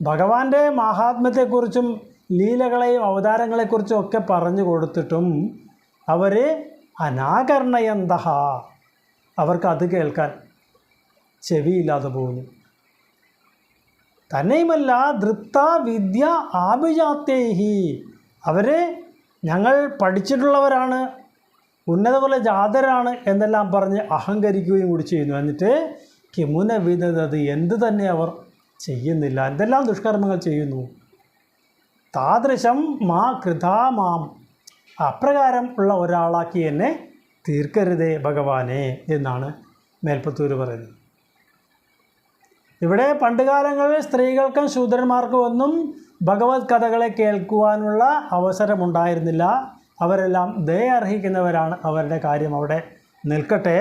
ഭഗവാന്റെ മാഹാത്മ്യത്തെക്കുറിച്ചും ലീലകളെയും അവതാരങ്ങളെക്കുറിച്ചും ഒക്കെ പറഞ്ഞു കൊടുത്തിട്ടും അവർ അനാകർണയന്തഃ, അവർക്കത് കേൾക്കാൻ ചെവിയില്ലാതെ പോകുന്നു. തന്നെയുമല്ല ദൃപ്ത വിദ്യ ആഭിജാത്യൈഹി, അവർ ഞങ്ങൾ പഠിച്ചിട്ടുള്ളവരാണ്, ഉന്നതകുല ജാതരാണ് എന്നെല്ലാം പറഞ്ഞ് അഹങ്കരിക്കുകയും കൂടി ചെയ്യുന്നു. എന്നിട്ട് കിമുന വിദദത്, എന്ത് തന്നെ അവർ ചെയ്യുന്നില്ല, എന്തെല്ലാം ദുഷ്കർമ്മങ്ങൾ ചെയ്യുന്നു. താദൃശം മാ കൃതാ മാം, അപ്രകാരം ഉള്ള ഒരാളാക്കി എന്നെ തീർക്കരുതേ ഭഗവാനെ എന്നാണ് മേൽപ്പത്തൂർ പറയുന്നത്. ഇവിടെ പണ്ടുകാലങ്ങളിൽ സ്ത്രീകൾക്കും ശൂദ്രന്മാർക്കും ഒന്നും ഭഗവത് കഥകളെ കേൾക്കുവാനുള്ള അവസരമുണ്ടായിരുന്നില്ല. അവരെല്ലാം ദയ അർഹിക്കുന്നവരാണ്. അവരുടെ കാര്യം അവിടെ നിൽക്കട്ടെ.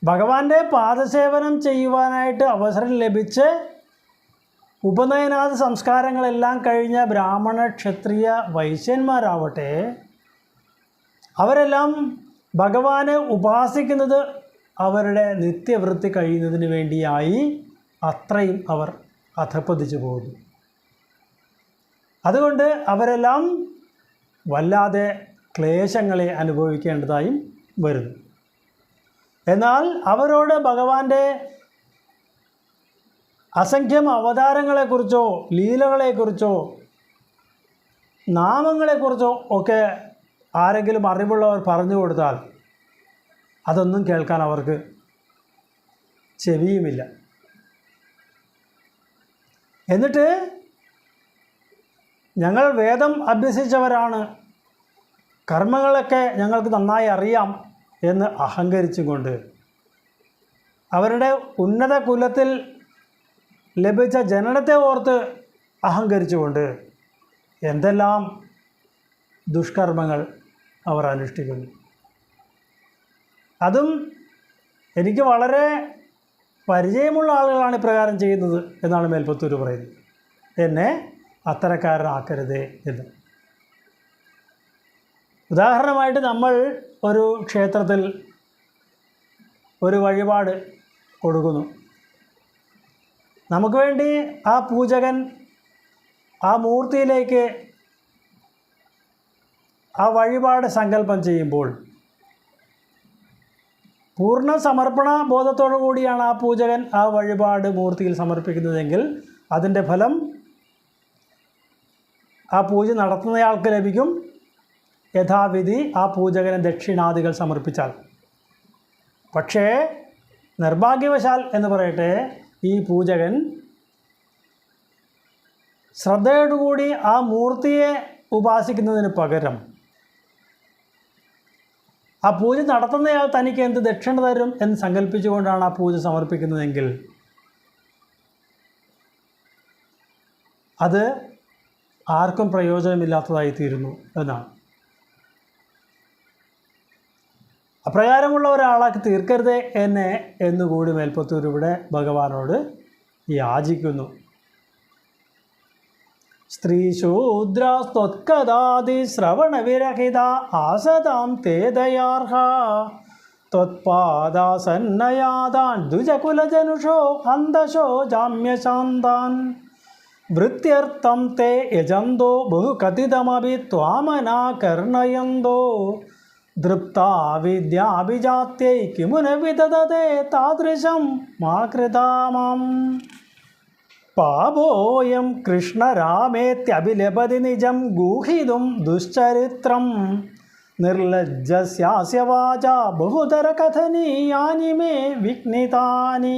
ഭഗവാന്റെ പാദസേവനം ചെയ്യുവാനായിട്ട് അവസരം ലഭിച്ച് ഉപനയനാദ സംസ്കാരങ്ങളെല്ലാം കഴിഞ്ഞ ബ്രാഹ്മണ ക്ഷത്രിയ വൈശ്യന്മാരാവട്ടെ, അവരെല്ലാം ഭഗവാനെ ഉപാസിക്കുന്നത് അവരുടെ നിത്യവൃത്തി കഴിയുന്നതിന് വേണ്ടിയായി അത്രയും അവർ അധപ്പതിച്ചു പോകുന്നു. അതുകൊണ്ട് അവരെല്ലാം വല്ലാതെ ക്ലേശങ്ങളെ അനുഭവിക്കേണ്ടതായും വരുന്നു. എന്നാൽ അവരോട് ഭഗവാന്റെ അസംഖ്യം അവതാരങ്ങളെക്കുറിച്ചോ ലീലകളെക്കുറിച്ചോ നാമങ്ങളെക്കുറിച്ചോ ഒക്കെ ആരെങ്കിലും അറിവുള്ളവർ പറഞ്ഞു കൊടുത്താൽ അതൊന്നും കേൾക്കാൻ അവർക്ക് ചെവിയുമില്ല. എന്നിട്ട് ഞങ്ങൾ വേദം അഭ്യസിച്ചവരാണ്, കർമ്മങ്ങളൊക്കെ ഞങ്ങൾക്ക് നന്നായി അറിയാം എന്ന് അഹങ്കരിച്ചുകൊണ്ട്, അവരുടെ ഉന്നത കുലത്തിൽ ലഭിച്ച ജനനത്തെ ഓർത്ത് അഹങ്കരിച്ചുകൊണ്ട് എന്തെല്ലാം ദുഷ്കർമ്മങ്ങൾ അവർ അനുഷ്ഠിക്കുന്നു. അതും എനിക്ക് വളരെ പരിചയമുള്ള ആളുകളാണ് ഇപ്രകാരം ചെയ്യുന്നത് എന്നാണ് മേൽപ്പത്തൂർ പറയുന്നത്. എന്നെ അത്തരക്കാരനാക്കരുതേ എന്ന്. ഉദാഹരണമായിട്ട് നമ്മൾ ഒരു ക്ഷേത്രത്തിൽ ഒരു വഴിപാട് കൊടുക്കുന്നു. നമുക്ക് വേണ്ടി ആ പൂജകൻ ആ മൂർത്തിയിലേക്ക് ആ വഴിപാട് സങ്കല്പം ചെയ്യുമ്പോൾ പൂർണ്ണ സമർപ്പണ ബോധത്തോടു കൂടിയാണ് ആ പൂജകൻ ആ വഴിപാട് മൂർത്തിയിൽ സമർപ്പിക്കുന്നതെങ്കിൽ അതിൻ്റെ ഫലം ആ പൂജ നടത്തുന്നയാൾക്ക് ലഭിക്കും, യഥാവിധി ആ പൂജകന് ദക്ഷിണാദികൾ സമർപ്പിച്ചാൽ. പക്ഷേ നിർഭാഗ്യവശാൽ എന്ന് പറയട്ടെ, ഈ പൂജകൻ ശ്രദ്ധയോടുകൂടി ആ മൂർത്തിയെ ഉപാസിക്കുന്നതിന് പകരം ആ പൂജ നടത്തുന്നയാൾ തനിക്ക് എന്ത് ദക്ഷിണ തരും എന്ന് സങ്കല്പിച്ചുകൊണ്ടാണ് ആ പൂജ സമർപ്പിക്കുന്നതെങ്കിൽ അത് ആർക്കും പ്രയോജനമില്ലാത്തതായി തീരുന്നു എന്നാണ്. അപ്രകാരമുള്ള ഒരാളാക്കി തീർക്കരുതേ എന്നെ എന്നുകൂടി മേൽപ്പത്തൂർ ഇവിടെ ഭഗവാനോട് യാചിക്കുന്നു. സ്ത്രീശൂദ്രാസ്ത്വത്കദാദി ശ്രവണവിരഹിത ആസതാം തേ ദയാർഹ ത്വത്പാദാസന്നയാദാൻ ദ്വിജകുലജനുഷോ അന്തശോ ജാമ്യശാന്താൻ വൃത്യർത്ഥം തേ യജന്തോ ബഹുകഥിതമപി ത്വാമനാകർണയന്തോ ദൃപ്താ വിദ്യാഭിജാത്യൈ കിമുന വിദദതേ താദൃശം മാ കൃതാമം പാപോയം കൃഷ്ണരാമേത്യഭിലപതി നിജം ഗൂഹിതും ദുശ്ചരിത്രം നിർലജ്ജസ്യാസ്യ വാചാ ബഹുതര കഥനീയാനി മേ വിഘ്നിതാനി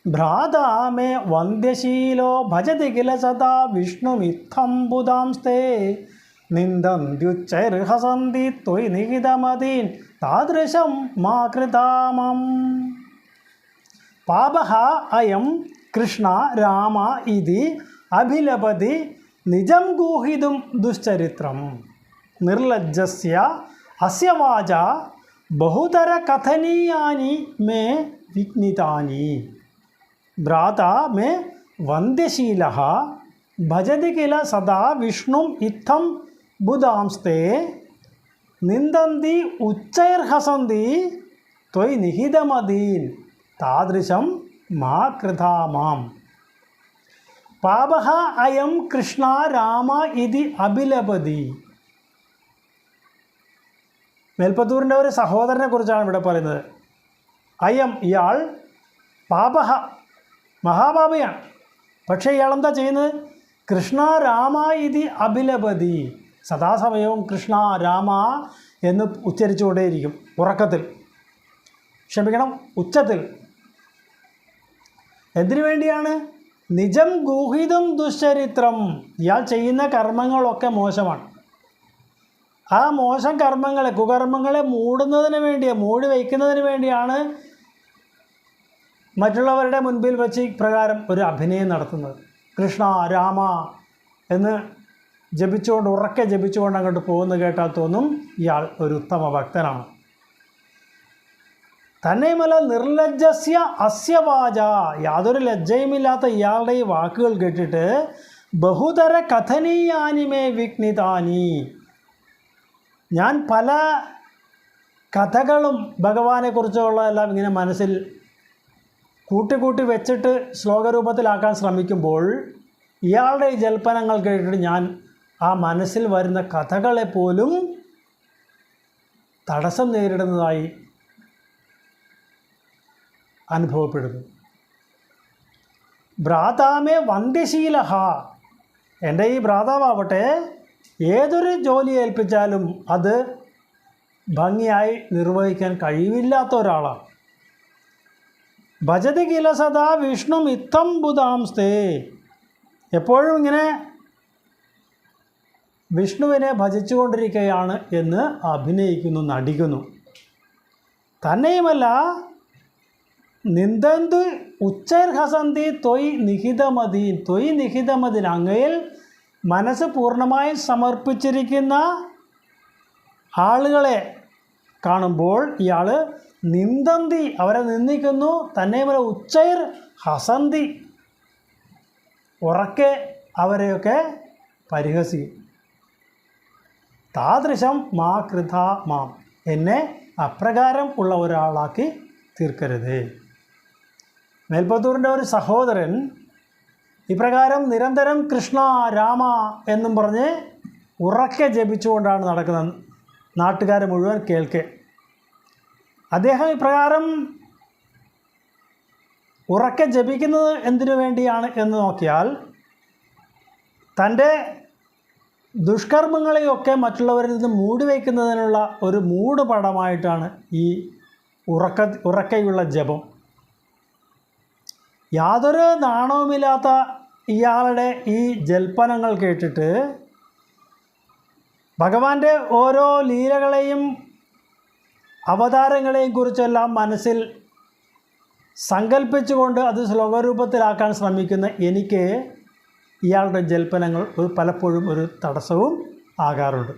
ഭ്രാതാ മേ വന്ദ്യശീലോ ഭജതി കില സദാ വിഷ്ണുമിത്തം ബുധാംസ്തേ നിന്ദന്ത്യുച്ചൈർഹസന്തി ത്വയി നിഹിതമതീൻ താദൃശം മാ കൃതാമം പാപഃ അയം കൃഷ്ണ രാമ ഇതി അഭിലപതി നിജം ഗൂഹിതും ദുശ്ചരിത്രം നിർലജ്ജസ്യ അസ്യ വാചാ ബഹുതര കഥനീയാനി മേ വിഘ്നിതാനി ഭ്രാതാ മേ വന്ദ്യശീലഃ ഭജതി കില സദാ വിഷ്ണും ഇത്തം ബുധാംസ്തേ നിന്ദന്തി ഉച്ചൈർഹസന്തി ത്വയി നിഹിതമതീൻ താദൃശം മാ കൃതാമാം പാപഃ അയം കൃഷ്ണ രാമ ഇതി അഭിലപതി. മേൽപ്പത്തൂരിൻ്റെ ഒരു സഹോദരനെ കുറിച്ചാണ് ഇവിടെ പറയുന്നത്. അയം ഇയാൾ പാപഃ മഹാപാപിയാണ്. പക്ഷേ ഇയാൾ എന്താ ചെയ്യുന്നത്? കൃഷ്ണ രാമ ഇതി അഭിലപതി, സദാസമയവും കൃഷ്ണ രാമ എന്ന് ഉച്ചരിച്ചുകൊണ്ടേയിരിക്കും. ഉറക്കത്തിൽ, ക്ഷമിക്കണം, ഉച്ചത്തിൽ. എന്തിനു വേണ്ടിയാണ്? നിജം ഗൂഹിതും ദുശ്ചരിത്രം. ഇയാൾ ചെയ്യുന്ന കർമ്മങ്ങളൊക്കെ മോശമാണ്. ആ മോശം കർമ്മങ്ങളെ, കുകർമ്മങ്ങളെ മൂടുന്നതിന് വേണ്ടി, മൂടി വയ്ക്കുന്നതിന് വേണ്ടിയാണ് മറ്റുള്ളവരുടെ മുൻപിൽ വെച്ച് ഇപ്രകാരം ഒരു അഭിനയം നടത്തുന്നത്. കൃഷ്ണ രാമ എന്ന് ജപിച്ചുകൊണ്ട്, ഉറക്കെ ജപിച്ചുകൊണ്ട് അങ്ങോട്ട് പോകുന്ന കേട്ടാൽ തോന്നും ഇയാൾ ഒരു ഉത്തമ ഭക്തനാണ്. തന്നെയുമല്ല, നിർലജ്ജസ്യ അസ്യ വാച, യാതൊരു ലജ്ജയുമില്ലാത്ത ഇയാളുടെ ഈ വാക്കുകൾ കേട്ടിട്ട് ബഹുതര കഥനീയാനി മേ വിഘ്നിതാനി, ഞാൻ പല കഥകളും ഭഗവാനെക്കുറിച്ചുള്ളതെല്ലാം ഇങ്ങനെ മനസ്സിൽ കൂട്ടി വെച്ചിട്ട് ശ്ലോകരൂപത്തിലാക്കാൻ ശ്രമിക്കുമ്പോൾ ഇയാളുടെ ഈ ജൽപ്പനങ്ങൾ കേട്ടിട്ട് ഞാൻ ആ മനസ്സിൽ വരുന്ന കഥകളെപ്പോലും തടസ്സം നേരിടുന്നതായി അനുഭവപ്പെടുന്നു. ഭ്രാതാമേ വന്ദ്യശീലഃ, എൻ്റെ ഈ ഭ്രാതാവട്ടെ ഏതൊരു ജോലി ഏൽപ്പിച്ചാലും അത് ഭംഗിയായി നിർവഹിക്കാൻ കഴിവില്ലാത്ത ഒരാളാണ്. ഭജതി കില സദാ വിഷ്ണു ഇത്തം ബുധാംസ്തേ, എപ്പോഴും ഇങ്ങനെ വിഷ്ണുവിനെ ഭജിച്ചുകൊണ്ടിരിക്കുകയാണ് എന്ന് അഭിനയിക്കുന്നു, നടിക്കുന്നു. തന്നെയുമല്ല, നിന്ദന്തു ഉച്ചൈർഹസന്തി ത്വയ് നിഹിതമതീൻ, ത്വയ് നിഹിതമതീൻ, അങ്ങയിൽ മനസ്സ് പൂർണ്ണമായും സമർപ്പിച്ചിരിക്കുന്ന ആളുകളെ കാണുമ്പോൾ ഇയാൾ നിന്ദന്തി, അവരെ നിന്ദിക്കുന്നു. തന്നെയുമല്ല ഉച്ചൈർ ഹസന്തി, ഉറക്കെ അവരെയൊക്കെ പരിഹസിക്കും. താദൃശം മാ കൃത മാം, എന്നെ അപ്രകാരം ഉള്ള ഒരാളാക്കി തീർക്കരുത്. മേൽപ്പത്തൂരിൻ്റെ ഒരു സഹോദരൻ ഇപ്രകാരം നിരന്തരം കൃഷ്ണ രാമ എന്നും പറഞ്ഞ് ഉറക്കെ ജപിച്ചുകൊണ്ടാണ് നടക്കുന്നത്, നാട്ടുകാർ മുഴുവൻ കേൾക്കെ. അദ്ദേഹം ഇപ്രകാരം ഉറക്കെ ജപിക്കുന്നത് എന്തിനു വേണ്ടിയാണ് എന്ന് നോക്കിയാൽ, തൻ്റെ ദുഷ്കർമ്മങ്ങളെയൊക്കെ മറ്റുള്ളവരിൽ നിന്ന് മൂടിവയ്ക്കുന്നതിനുള്ള ഒരു മൂടുപടമായിട്ടാണ് ഈ ഉറക്കെയുള്ള ജപം. യാതൊരു നാണവുമില്ലാത്ത ഇയാളുടെ ഈ ജൽപ്പനങ്ങൾ കേട്ടിട്ട് ഭഗവാന്റെ ഓരോ ലീലകളെയും അവതാരങ്ങളെയും കുറിച്ചെല്ലാം മനസ്സിൽ സങ്കല്പിച്ചുകൊണ്ട് അത് ശ്ലോകരൂപത്തിലാക്കാൻ ശ്രമിക്കുന്ന എനിക്ക് ഇയാളുടെ ജൽപ്പനങ്ങൾ പലപ്പോഴും ഒരു തടസ്സവും ആകാറുണ്ട്.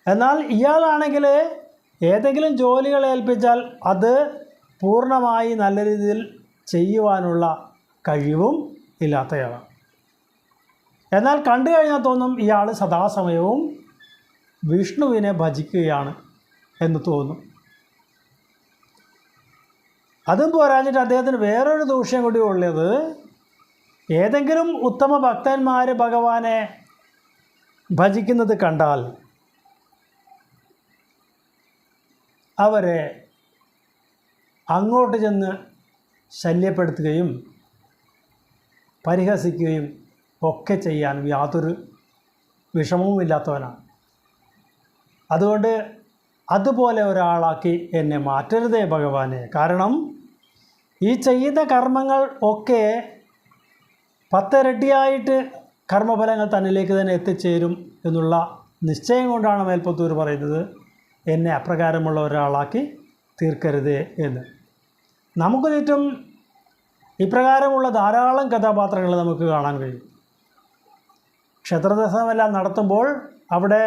എന്നാൽ ഇയാളാണെങ്കിൽ ഏതെങ്കിലും ജോലികൾ ഏൽപ്പിച്ചാൽ അത് പൂർണ്ണമായി നല്ല രീതിയിൽ ചെയ്യുവാനുള്ള കഴിവും ഇല്ലാത്തയാളാണ്. എന്നാൽ കണ്ടു കഴിഞ്ഞാൽ തോന്നും ഇയാൾ സദാസമയവും വിഷ്ണുവിനെ ഭജിക്കുകയാണ് എന്ന് തോന്നും. അതും പോരാഞ്ഞിട്ട് അദ്ദേഹത്തിന് വേറൊരു ദൂഷ്യം കൂടി ഉള്ളത്, ഏതെങ്കിലും ഉത്തമ ഭക്തന്മാർ ഭഗവാനെ ഭജിക്കുന്നത് കണ്ടാൽ അവരെ അങ്ങോട്ട് ചെന്ന് ശല്യപ്പെടുത്തുകയും പരിഹസിക്കുകയും ഒക്കെ ചെയ്യാൻ യാതൊരു വിഷമവുമില്ലാത്തവനാണ്. അതുകൊണ്ട് അതുപോലെ ഒരാളാക്കി എന്നെ മാറ്റരുതേ ഭഗവാനെ. കാരണം ഈ ചെയ്യുന്ന കർമ്മങ്ങൾ ഒക്കെ 10 ഇരട്ടിയായിട്ട് കർമ്മഫലങ്ങൾ തന്നിലേക്ക് തന്നെ എത്തിച്ചേരും എന്നുള്ള നിശ്ചയം കൊണ്ടാണ് മേൽപ്പത്തൂർ പറയുന്നത്, എന്നെ അപ്രകാരമുള്ള ഒരാളാക്കി തീർക്കരുതേ എന്ന്. നമുക്ക് ചുറ്റും ഇപ്രകാരമുള്ള ധാരാളം കഥാപാത്രങ്ങൾ നമുക്ക് കാണാൻ കഴിയും. ക്ഷേത്രദർശനമെല്ലാം നടത്തുമ്പോൾ അവിടെ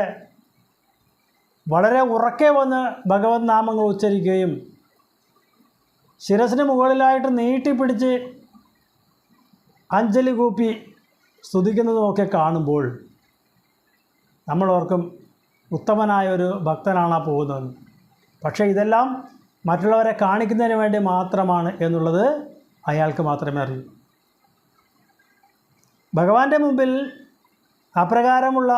വളരെ ഉറക്കെ വന്ന് ഭഗവത് നാമങ്ങൾ ഉച്ചരിക്കുകയും ശിരസിന് മുകളിലായിട്ട് നീട്ടിപ്പിടിച്ച് അഞ്ജലി കൂപ്പി സ്തുതിക്കുന്നതുമൊക്കെ കാണുമ്പോൾ നമ്മളോർക്കും ഉത്തമനായ ഒരു ഭക്തനാണ് പോകുന്നത്. പക്ഷേ ഇതെല്ലാം മറ്റുള്ളവരെ കാണിക്കുന്നതിന് വേണ്ടി മാത്രമാണ് എന്നുള്ളത് അയാൾക്ക് മാത്രമേ അറിയൂ. ഭഗവാന്റെ മുമ്പിൽ അപ്രകാരമുള്ള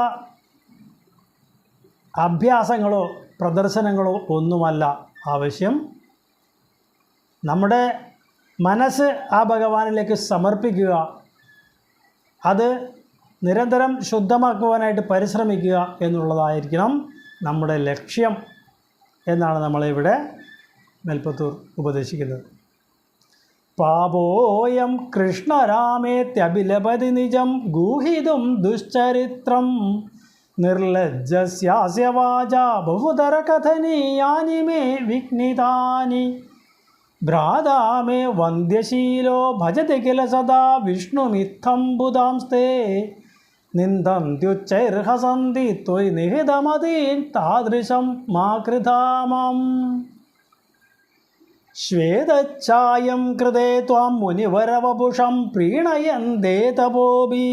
അഭ്യാസങ്ങളോ പ്രദർശനങ്ങളോ ഒന്നുമല്ല ആവശ്യം. നമ്മുടെ മനസ്സ് ആ ഭഗവാനിലേക്ക് സമർപ്പിക്കുക, അത് നിരന്തരം ശുദ്ധമാക്കുവാനായിട്ട് പരിശ്രമിക്കുക എന്നുള്ളതായിരിക്കണം നമ്മുടെ ലക്ഷ്യം എന്നാണ് നമ്മളിവിടെ മേൽപ്പത്തൂർ ഉപദേശിക്കുന്നത്. പാപോയം കൃഷ്ണരാമേത്യഭിലപതി നിജം ഗൂഹിതും ദുശ്ചരിത്രം നിർലജ്ജസ്യാസ്യ വാചാ ബഹുതര കഥനീയാനി മേ വിഘ്നിതാനി ഭ്രാതാ മേ വന്ദ്യശീലോ ഭജതി കില സദാ വിഷ്ണുമിത്തം ബുധാംസ്തേ നിന്ദന്ത്യുച്ചൈർഹസന്തി ത്വയ് നിഹിതമതീൻ താദൃശം മാ കൃതാമം. ശ്വേതഛായം കൃതേ ത്വാം മുനിവരവപുഷം പ്രീണയന്തേ തപോഭി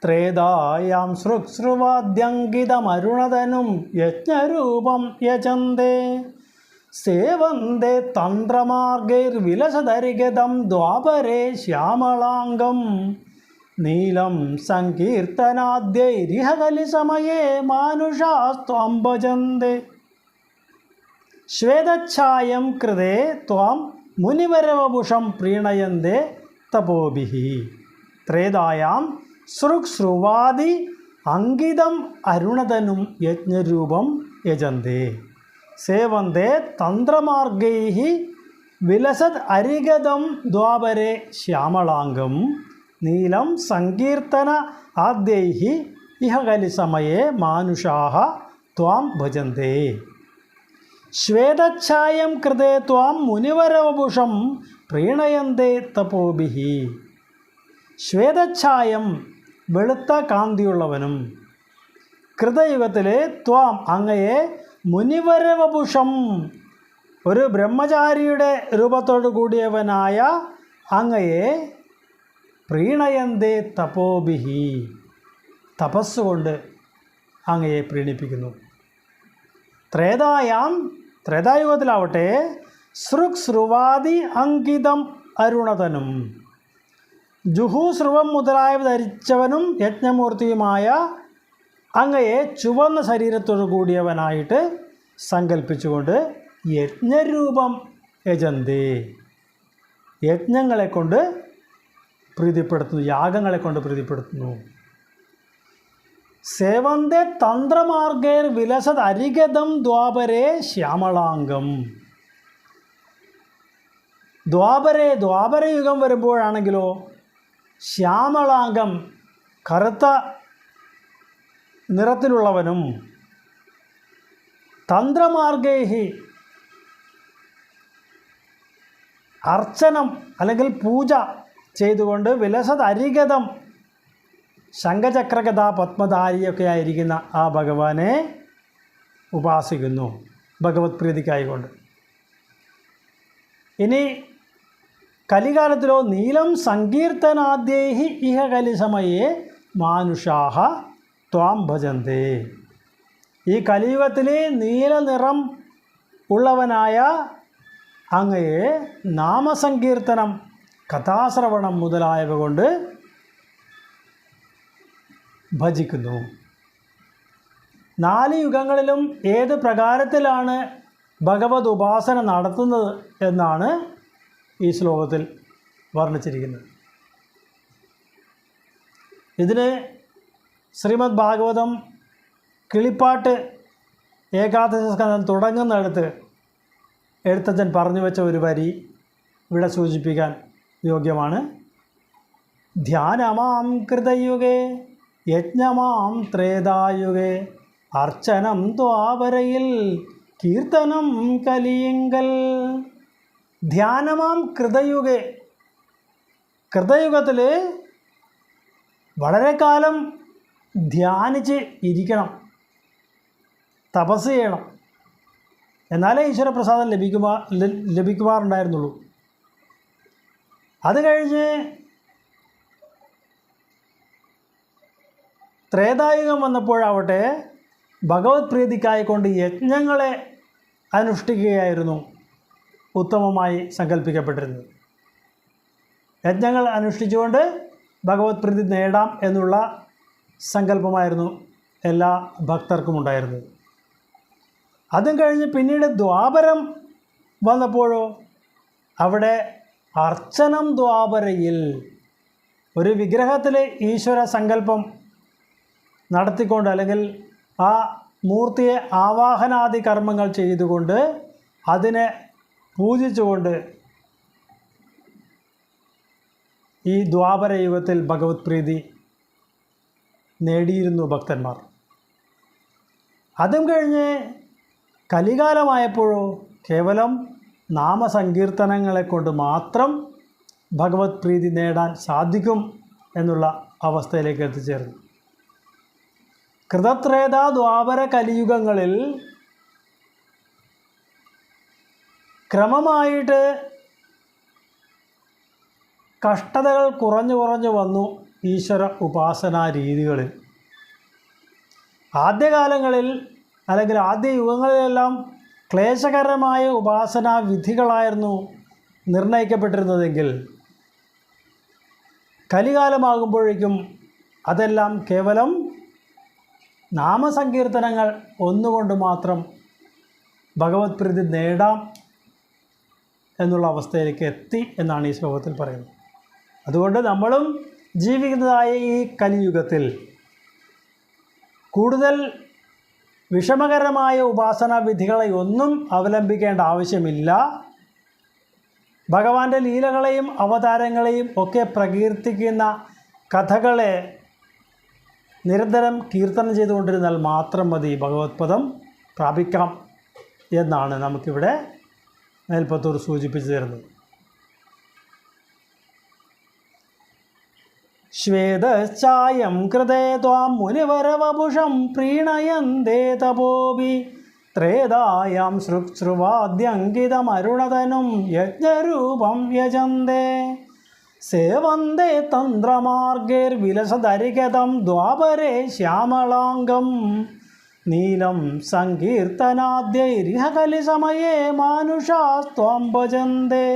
ത്രേതായാം സൃക്സൃവാദ്യങ്കിതമരുണതനും യജ്ഞരൂപം യജന്തേ സേവന്തേ തന്ത്രമാർഗൈർവിലസധരിഗതം ദ്വാപരേ ശ്യാമളാംഗം നീലം സങ്കീർത്തനാദ്യൈരിഹ കലിസമയേ മാനുഷാസ്ത്വം ഭജന്തേ. ശ്വേതഛായം കൃതേ ത്വാം മുനിവരവപുഷം പ്രീണയന്തേ തപോഭിഃ ത്രേതായാം സൃക്സൃവാദി അങ്കിതം അരുണതനും യജ്ഞരൂപം യജന്തേ സേവന്തേ തന്ത്രമാർഗൈഃ വിലസത് അരിഗതം ദ്വാപരേ ശ്യാമളാംഗം നീലം സങ്കീർത്തന ആദ്യൈഃ ഇഹ കലിസമയേ മാനുഷാഃ ത്വാം ഭജന്തേ ശ്വേതച്ഛായം കൃതേ ത്വാം മുനിവരവപുഷം പ്രീണയന്തേ തപോഭിഃ ശ്വേതച്ഛായം വെളുത്ത കാന്തിയുള്ളവനും കൃതയുഗത്തിലെ ത്വാം അങ്ങയെ മുനിവരവപുഷം ഒരു ബ്രഹ്മചാരിയുടെ രൂപത്തോടു കൂടിയവനായ അങ്ങയെ പ്രീണയന്തേ തപോഭിഃ തപസ്സുകൊണ്ട് അങ്ങയെ പ്രീണിപ്പിക്കുന്നു. ത്രേതായുഗത്തിലാവട്ടെ സൃക്സ്രുവാദി അങ്കിതം അരുണതനും ജുഹുസ്രുവം മുതലായവ ധരിച്ചവനും യജ്ഞമൂർത്തിയുമായ അങ്ങയെ ചുവന്ന ശരീരത്തോടു കൂടിയവനായിട്ട് സങ്കല്പിച്ചുകൊണ്ട് യജ്ഞരൂപം യജന്തേ യജ്ഞങ്ങളെ കൊണ്ട് പ്രീതിപ്പെടുത്തുന്നു, യാഗങ്ങളെ കൊണ്ട് പ്രീതിപ്പെടുത്തുന്നു. സേവന്തേ തന്ത്രമാർഗേർ വിലസത് അരിഗതം ദ്വാപരേ ശ്യാമളാംഗം ദ്വാപരയുഗം വരുമ്പോഴാണെങ്കിലോ ശ്യാമളാംഗം കറുത്ത നിറത്തിലുള്ളവനും തന്ത്രമാർഗൈഃ അർച്ചനം അല്ലെങ്കിൽ പൂജ ചെയ്തുകൊണ്ട് വിലസത് അരിഗതം ശംഖചക്രഗദ പത്മധാരിയൊക്കെ ആയിരിക്കുന്ന ആ ഭഗവാനെ ഉപാസിക്കുന്നു ഭഗവത് പ്രീതിക്കായിക്കൊണ്ട്. ഇനി കലികാലത്തിലോ നീലം സങ്കീർത്തനാദ്യൈഃ ഇഹ കലിസമയേ മാനുഷാഃ ത്വാം ഭജന്തേ ഈ കലിയുഗത്തിൽ നീല നിറം ഉള്ളവനായ അങ്ങയെ നാമസങ്കീർത്തനം കഥാശ്രവണം മുതലായവ കൊണ്ട് ഭജിക്കുന്നു. 4 യുഗങ്ങളിലും ഏത് പ്രകാരത്തിലാണ് ഭഗവത് ഉപാസന നടത്തുന്നത് എന്നാണ് ഈ ശ്ലോകത്തിൽ വർണ്ണിച്ചിരിക്കുന്നത്. ഇതിന് ശ്രീമദ് ഭാഗവതം കിളിപ്പാട്ട് ഏകാദശ സ്കന്ധം തുടങ്ങുന്നിടത്ത് എഴുത്തച്ഛൻ പറഞ്ഞു വെച്ച ഒരു വരി ഇവിടെ സൂചിപ്പിക്കാൻ യോഗ്യമാണ്. ധ്യാനമാം കൃതയുഗേ യജ്ഞമാം ത്രേതായുഗേ അർച്ചനം ദ്വാപരയിൽ കീർത്തനം കലിയിങ്കൽ. ധ്യാനമാം കൃതയുഗേ കൃതയുഗത്തിൽ വളരെ കാലം ധ്യാനിച്ച് ഇരിക്കണം, തപസ് ചെയ്യണം, എന്നാലേ ഈശ്വരപ്രസാദം ലഭിക്കുമാറുണ്ടായിരുന്നുള്ളൂ. അത് കഴിഞ്ഞ് ത്രേതായുഗം വന്നപ്പോഴാവട്ടെ ഭഗവത് പ്രീതിക്കായിക്കൊണ്ട് യജ്ഞങ്ങളെ അനുഷ്ഠിക്കുകയായിരുന്നു ഉത്തമമായി സങ്കല്പിക്കപ്പെട്ടിരുന്നത്. യജ്ഞങ്ങൾ അനുഷ്ഠിച്ചുകൊണ്ട് ഭഗവത് പ്രീതി നേടാം എന്നുള്ള സങ്കല്പമായിരുന്നു എല്ലാ ഭക്തർക്കും ഉണ്ടായിരുന്നത്. അതും കഴിഞ്ഞ് പിന്നീട് ദ്വാപരം വന്നപ്പോഴോ അവിടെ അർച്ചനം ദ്വാപരയിൽ ഒരു വിഗ്രഹത്തിലെ ഈശ്വര സങ്കല്പം നടത്തിക്കൊണ്ട് അല്ലെങ്കിൽ ആ മൂർത്തിയെ ആവാഹനാദി കർമ്മങ്ങൾ ചെയ്തുകൊണ്ട് അതിനെ പൂജിച്ചുകൊണ്ട് ഈ ദ്വാപര യുഗത്തിൽ ഭഗവത് പ്രീതി നേടിയിരുന്നു ഭക്തന്മാർ. അതും കഴിഞ്ഞ് കലികാലമായപ്പോഴോ കേവലം നാമസങ്കീർത്തനങ്ങളെ കൊണ്ട് മാത്രം ഭഗവത് പ്രീതി നേടാൻ സാധിക്കും എന്നുള്ള അവസ്ഥയിലേക്ക് എത്തിച്ചേർന്നു. കൃതത്രേത ദ്വാപര കലിയുഗങ്ങളിൽ ക്രമമായിട്ട് കഷ്ടതകൾ കുറഞ്ഞു വന്നു ഈശ്വര ഉപാസനാ രീതികളിൽ. ആദ്യകാലങ്ങളിൽ അല്ലെങ്കിൽ ആദ്യ യുഗങ്ങളിലെല്ലാം ക്ലേശകരമായ ഉപാസനാ വിധികളായിരുന്നു നിർണയിക്കപ്പെട്ടിരുന്നതെങ്കിൽ കലികാലമാകുമ്പോഴേക്കും അതെല്ലാം കേവലം നാമസങ്കീർത്തനങ്ങൾ ഒന്നുകൊണ്ട് മാത്രം ഭഗവത് പ്രീതി നേടാം എന്നുള്ള അവസ്ഥയിലേക്ക് എത്തി എന്നാണ് ഈ ശ്ലോകത്തിൽ പറയുന്നത്. അതുകൊണ്ട് നമ്മളും ജീവിക്കുന്നതായ ഈ കലിയുഗത്തിൽ കൂടുതൽ വിഷമകരമായ ഉപാസനാ വിധികളെ ഒന്നും അവലംബിക്കേണ്ട ആവശ്യമില്ല. ഭഗവാന്റെ ലീലകളെയും അവതാരങ്ങളെയും ഒക്കെ പ്രകീർത്തിക്കുന്ന കഥകളെ നിരന്തരം കീർത്തനം ചെയ്തുകൊണ്ടിരുന്നാൽ മാത്രം മതി ഭഗവത്പദം പ്രാപിക്കാം എന്നാണ് നമുക്കിവിടെ മേൽപ്പത്തൂർ സൂചിപ്പിച്ചു തരുന്നത്. ശ്വേതശ്ചായം കൃതേ ത്വാം മുനിവരവപുഷം പ്രീണയന്തേ തപോഭി ത്രേതായാം ശ്രുവാദ്യങ്കിതമരുണതനും യജ്ഞരൂപം യജന്തേ സേവന്തേ തന്ത്രമാർഗൈർവിലസദരിഗതം ദ്വാപരേ ശ്യാമളാംഗം നീലം സങ്കീർത്തനാദ്യൈരിഹ കലിസമയേ മാനുഷാസ്ത്വം ഭജന്തേ.